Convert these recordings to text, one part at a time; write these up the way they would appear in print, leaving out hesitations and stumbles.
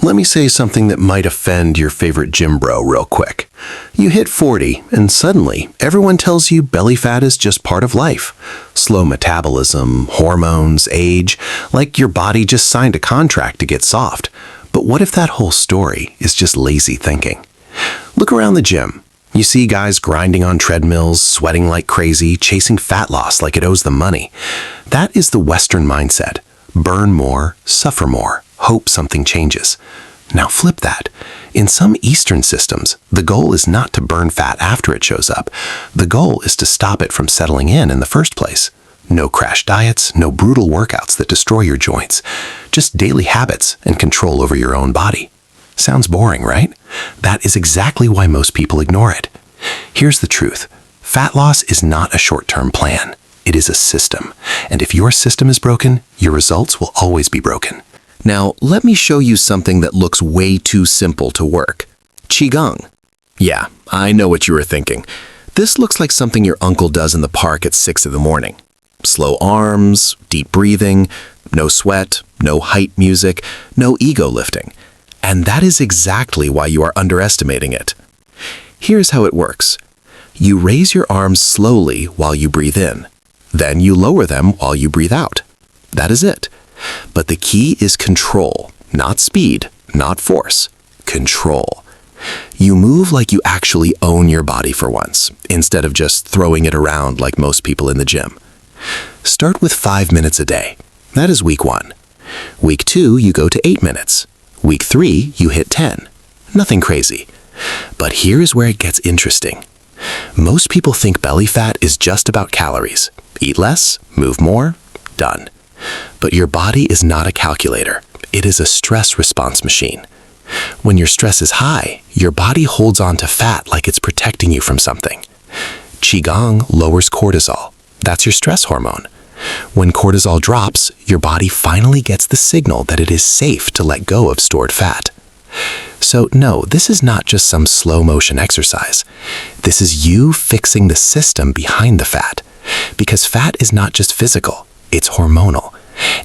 let me say something that might offend your favorite gym bro real quick. You hit 40, and suddenly everyone tells you belly fat is just part of life. Slow metabolism, hormones, age, like your body just signed a contract to get soft. But what if that whole story is just lazy thinking? Look around the gym. You see guys grinding on treadmills, sweating like crazy, chasing fat loss like it owes them money. That is the Western mindset. Burn more, suffer more, hope something changes. Now flip that. In some Eastern systems, the goal is not to burn fat after it shows up. The goal is to stop it from settling in the first place. No crash diets, no brutal workouts that destroy your joints. Just daily habits and control over your own body. Sounds boring, right? That is exactly why most people ignore it. Here's the truth. Fat loss is not a short-term plan. It is a system. And if your system is broken, your results will always be broken. Now, let me show you something that looks way too simple to work. Qigong. Yeah, I know what you were thinking. This looks like something your uncle does in the park at 6 in the morning. Slow arms, deep breathing, no sweat, no hype music, no ego lifting. And that is exactly why you are underestimating it. Here's how it works. You raise your arms slowly while you breathe in. Then you lower them while you breathe out. That is it. But the key is control, not speed, not force. Control. You move like you actually own your body for once, instead of just throwing it around like most people in the gym. Start with 5 minutes a day. That is week 1. Week 2, you go to 8 minutes. Week 3, you hit 10. Nothing crazy. But here is where it gets interesting. Most people think belly fat is just about calories. Eat less, move more, done. But your body is not a calculator. It is a stress response machine. When your stress is high, your body holds on to fat like it's protecting you from something. Qigong lowers cortisol. That's your stress hormone. When cortisol drops, your body finally gets the signal that it is safe to let go of stored fat. So no, this is not just some slow motion exercise. This is you fixing the system behind the fat. Because fat is not just physical, it's hormonal.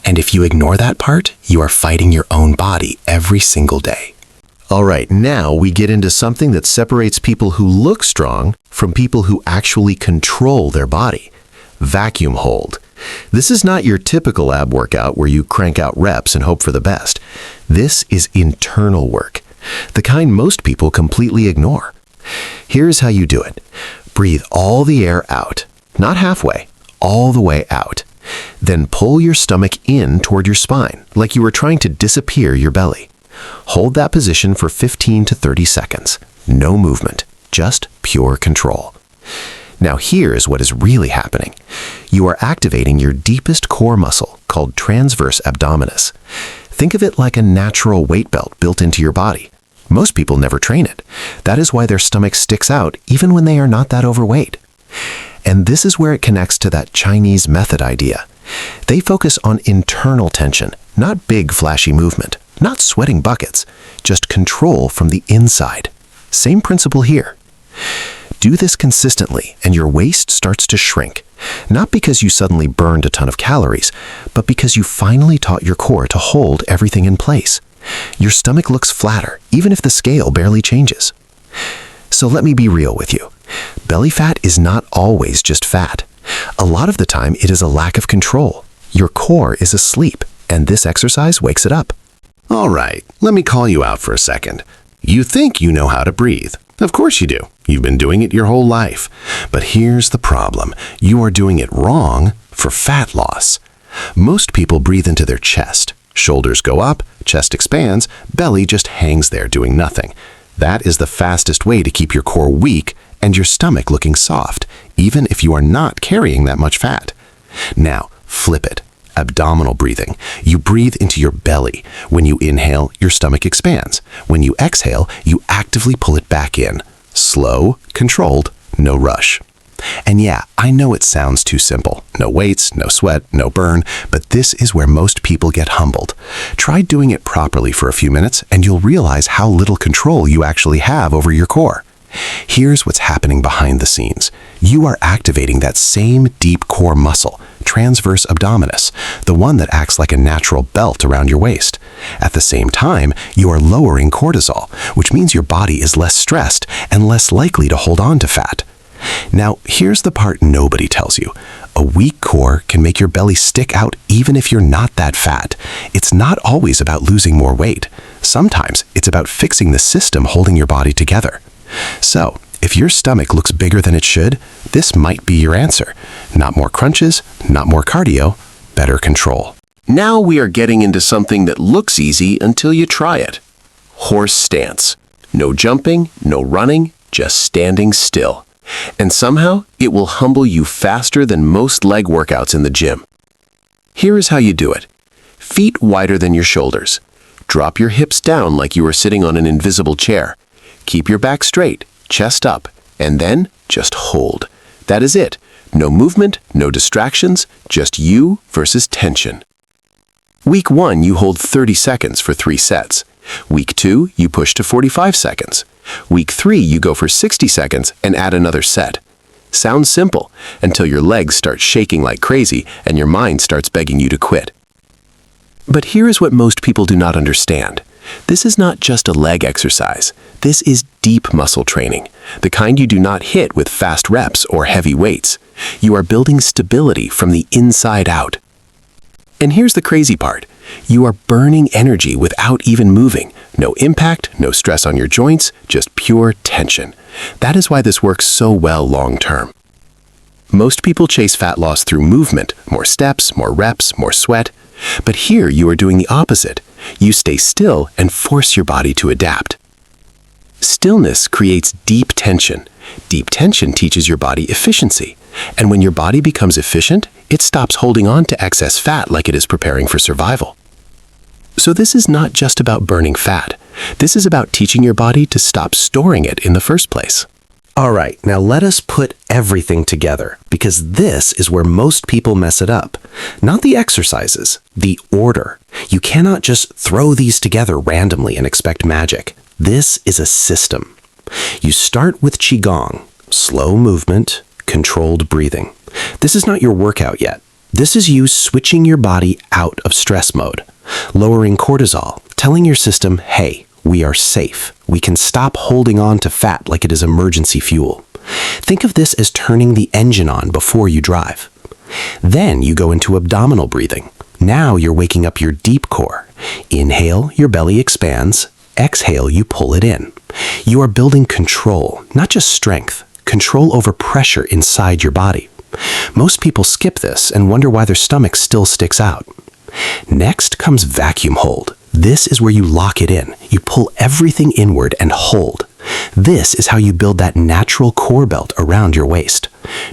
And if you ignore that part, you are fighting your own body every single day. All right, now we get into something that separates people who look strong from people who actually control their body. Vacuum hold. This is not your typical ab workout where you crank out reps and hope for the best. This is internal work, the kind most people completely ignore. Here's how you do it. Breathe all the air out, not halfway, all the way out. Then pull your stomach in toward your spine, like you were trying to disappear your belly. Hold that position for 15 to 30 seconds. No movement, just pure control. Now here's what is really happening. You are activating your deepest core muscle called transverse abdominis. Think of it like a natural weight belt built into your body. Most people never train it. That is why their stomach sticks out even when they are not that overweight. And this is where it connects to that Chinese method idea. They focus on internal tension, not big flashy movement, not sweating buckets, just control from the inside. Same principle here. Do this consistently and your waist starts to shrink, not because you suddenly burned a ton of calories, but because you finally taught your core to hold everything in place. Your stomach looks flatter, even if the scale barely changes. So let me be real with you. Belly fat is not always just fat. A lot of the time, it is a lack of control. Your core is asleep, and this exercise wakes it up. All right, let me call you out for a second. You think you know how to breathe. Of course you do. You've been doing it your whole life. But here's the problem. You are doing it wrong for fat loss. Most people breathe into their chest. Shoulders go up, chest expands, belly just hangs there doing nothing. That is the fastest way to keep your core weak and your stomach looking soft, even if you are not carrying that much fat. Now, flip it. Abdominal breathing. You breathe into your belly. When you inhale, your stomach expands. When you exhale, you actively pull it back in. Slow, controlled, no rush. And yeah, I know it sounds too simple. No weights, no sweat, no burn, but this is where most people get humbled. Try doing it properly for a few minutes and you'll realize how little control you actually have over your core. Here's what's happening behind the scenes. You are activating that same deep core muscle, transverse abdominis, the one that acts like a natural belt around your waist. At the same time, you are lowering cortisol, which means your body is less stressed and less likely to hold on to fat. Now, here's the part nobody tells you. A weak core can make your belly stick out even if you're not that fat. It's not always about losing more weight. Sometimes it's about fixing the system holding your body together. So, if your stomach looks bigger than it should, this might be your answer. Not more crunches, not more cardio, better control. Now we are getting into something that looks easy until you try it. Horse stance. No jumping, no running, just standing still. And somehow, it will humble you faster than most leg workouts in the gym. Here is how you do it. Feet wider than your shoulders. Drop your hips down like you are sitting on an invisible chair. Keep your back straight, chest up, and then just hold. That is it. No movement, no distractions, just you versus tension. Week 1, you hold 30 seconds for 3 sets. Week 2, you push to 45 seconds. Week 3, you go for 60 seconds and add another set. Sounds simple until your legs start shaking like crazy and your mind starts begging you to quit. But here is what most people do not understand. This is not just a leg exercise. This is deep muscle training, the kind you do not hit with fast reps or heavy weights. You are building stability from the inside out. And here's the crazy part. You are burning energy without even moving. No impact, no stress on your joints, just pure tension. That is why this works so well long term. Most people chase fat loss through movement, more steps, more reps, more sweat. But here you are doing the opposite. You stay still and force your body to adapt. Stillness creates deep tension. Deep tension teaches your body efficiency. And when your body becomes efficient, it stops holding on to excess fat like it is preparing for survival. So this is not just about burning fat. This is about teaching your body to stop storing it in the first place. All right, now let us put everything together, because this is where most people mess it up. Not the exercises, the order. You cannot just throw these together randomly and expect magic. This is a system. You start with Qigong, slow movement, controlled breathing. This is not your workout yet. This is you switching your body out of stress mode, lowering cortisol, telling your system, hey, we are safe. We can stop holding on to fat like it is emergency fuel. Think of this as turning the engine on before you drive. Then you go into abdominal breathing. Now you're waking up your deep core. Inhale, your belly expands. Exhale, you pull it in. You are building control, not just strength, control over pressure inside your body. Most people skip this and wonder why their stomach still sticks out. Next comes vacuum hold. This is where you lock it in. You pull everything inward and hold. This is how you build that natural core belt around your waist.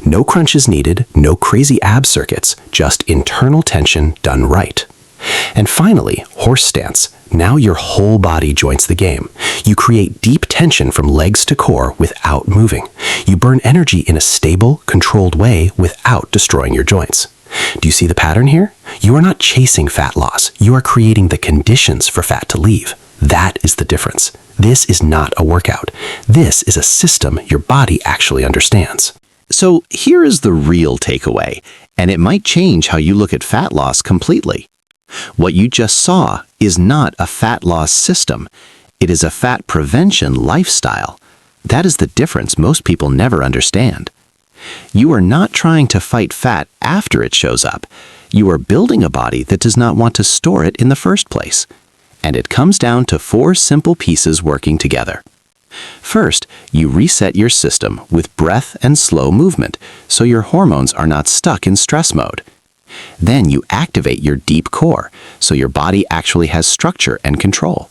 No crunches needed, no crazy ab circuits, just internal tension done right. And finally, horse stance. Now your whole body joins the game. You create deep tension from legs to core without moving. You burn energy in a stable, controlled way without destroying your joints. Do you see the pattern here? You are not chasing fat loss. You are creating the conditions for fat to leave. That is the difference. This is not a workout. This is a system your body actually understands. So here is the real takeaway, and it might change how you look at fat loss completely. What you just saw is not a fat loss system. It is a fat prevention lifestyle. That is the difference most people never understand. You are not trying to fight fat after it shows up. You are building a body that does not want to store it in the first place. And it comes down to 4 simple pieces working together. First, you reset your system with breath and slow movement, so your hormones are not stuck in stress mode. Then you activate your deep core, so your body actually has structure and control.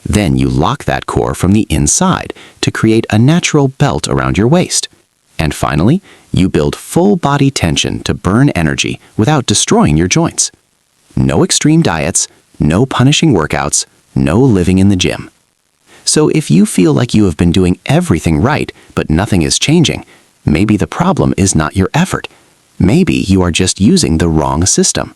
Then you lock that core from the inside to create a natural belt around your waist. And finally, you build full body tension to burn energy without destroying your joints. No extreme diets, no punishing workouts, no living in the gym. So if you feel like you have been doing everything right, but nothing is changing, maybe the problem is not your effort. Maybe you are just using the wrong system.